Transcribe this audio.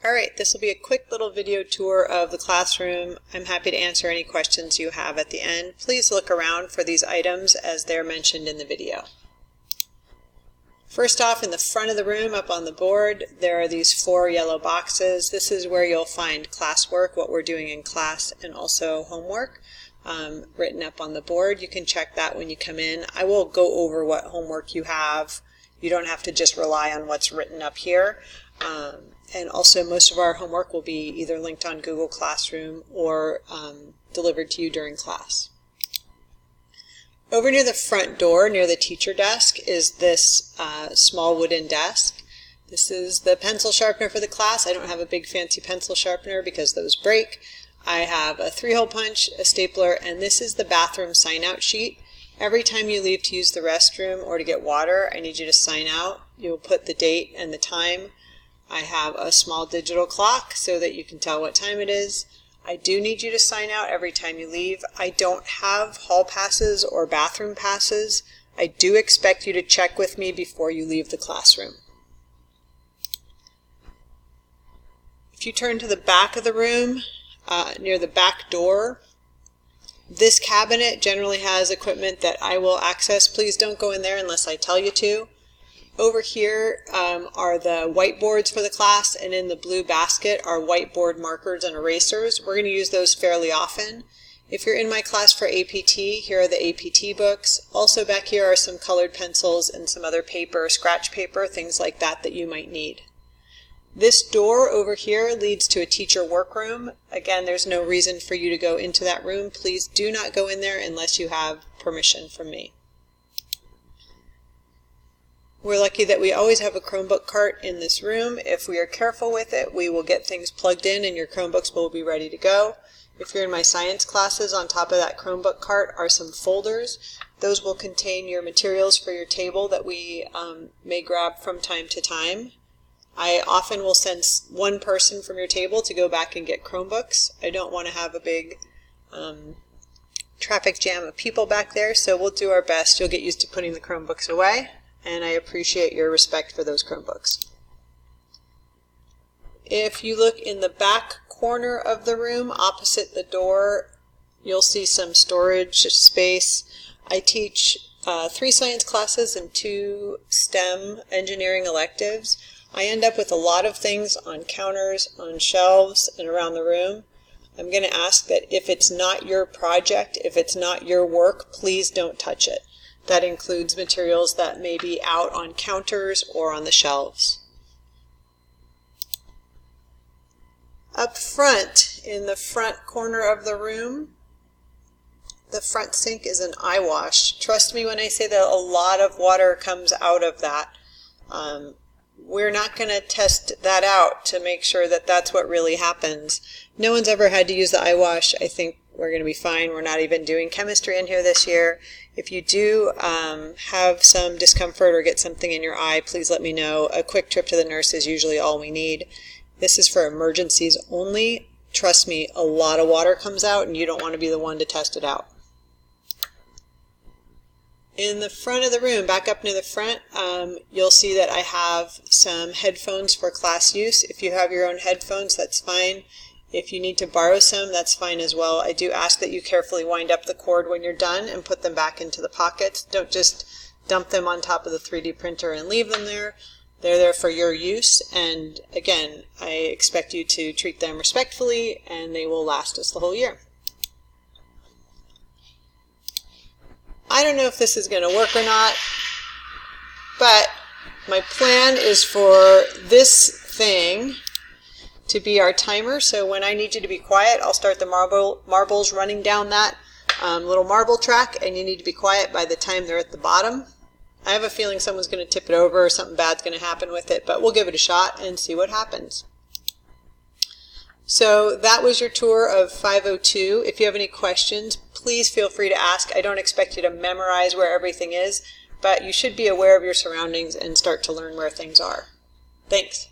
Alright, this will be a quick little video tour of the classroom. I'm happy to answer any questions you have at the end. Please look around for these items as they're mentioned in the video. First off, in the front of the room up on the board, there are these 4 yellow boxes. This is where you'll find classwork, what we're doing in class, and also homework written up on the board. You can check that when you come in. I will go over what homework you have. You don't have to just rely on what's written up here. And also most of our homework will be either linked on Google Classroom or delivered to you during class. Over near the front door, near the teacher desk, is this small wooden desk. This is the pencil sharpener for the class. I don't have a big fancy pencil sharpener because those break. I have a 3-hole punch, a stapler, and this is the bathroom sign-out sheet. Every time you leave to use the restroom or to get water, I need you to sign out. You'll put the date and the time. I have a small digital clock so that you can tell what time it is. I do need you to sign out every time you leave. I don't have hall passes or bathroom passes. I do expect you to check with me before you leave the classroom. If you turn to the back of the room, near the back door, this cabinet generally has equipment that I will access. Please don't go in there unless I tell you to. Over here are the whiteboards for the class, and in the blue basket are whiteboard markers and erasers. We're going to use those fairly often. If you're in my class for APT, here are the APT books. Also back here are some colored pencils and some other paper, scratch paper, things like that that you might need. This door over here leads to a teacher workroom. Again, there's no reason for you to go into that room. Please do not go in there unless you have permission from me. We're lucky that we always have a Chromebook cart in this room. If we are careful with it, we will get things plugged in and your Chromebooks will be ready to go. If you're in my science classes, on top of that Chromebook cart are some folders. Those will contain your materials for your table that we may grab from time to time. I often will send one person from your table to go back and get Chromebooks. I don't want to have a big traffic jam of people back there, so we'll do our best. You'll get used to putting the Chromebooks away, and I appreciate your respect for those Chromebooks. If you look in the back corner of the room, opposite the door, you'll see some storage space. I teach 3 science classes and 2 STEM engineering electives. I end up with a lot of things on counters, on shelves, and around the room. I'm going to ask that if it's not your project, if it's not your work, please don't touch it. That includes materials that may be out on counters or on the shelves. Up front, in the front corner of the room, the front sink is an eye wash. Trust me when I say that a lot of water comes out of that. We're not going to test that out to make sure that that's what really happens. No one's ever had to use the eye wash. I think we're going to be fine. We're not even doing chemistry in here this year. If you do have some discomfort or get something in your eye, please let me know. A quick trip to the nurse is usually all we need. This is for emergencies only. Trust me, a lot of water comes out and you don't want to be the one to test it out. In the front of the room, back up near the front, you'll see that I have some headphones for class use. If you have your own headphones, that's fine. If you need to borrow some, that's fine as well. I do ask that you carefully wind up the cord when you're done and put them back into the pockets. Don't just dump them on top of the 3D printer and leave them there. They're there for your use, and again, I expect you to treat them respectfully and they will last us the whole year. I don't know if this is going to work or not, but my plan is for this thing to be our timer. So when I need you to be quiet, I'll start the marbles running down that little marble track, and you need to be quiet by the time they're at the bottom. I have a feeling someone's going to tip it over or something bad's going to happen with it, but we'll give it a shot and see what happens. So that was your tour of 502. If you have any questions, please feel free to ask. I don't expect you to memorize where everything is, but you should be aware of your surroundings and start to learn where things are. Thanks.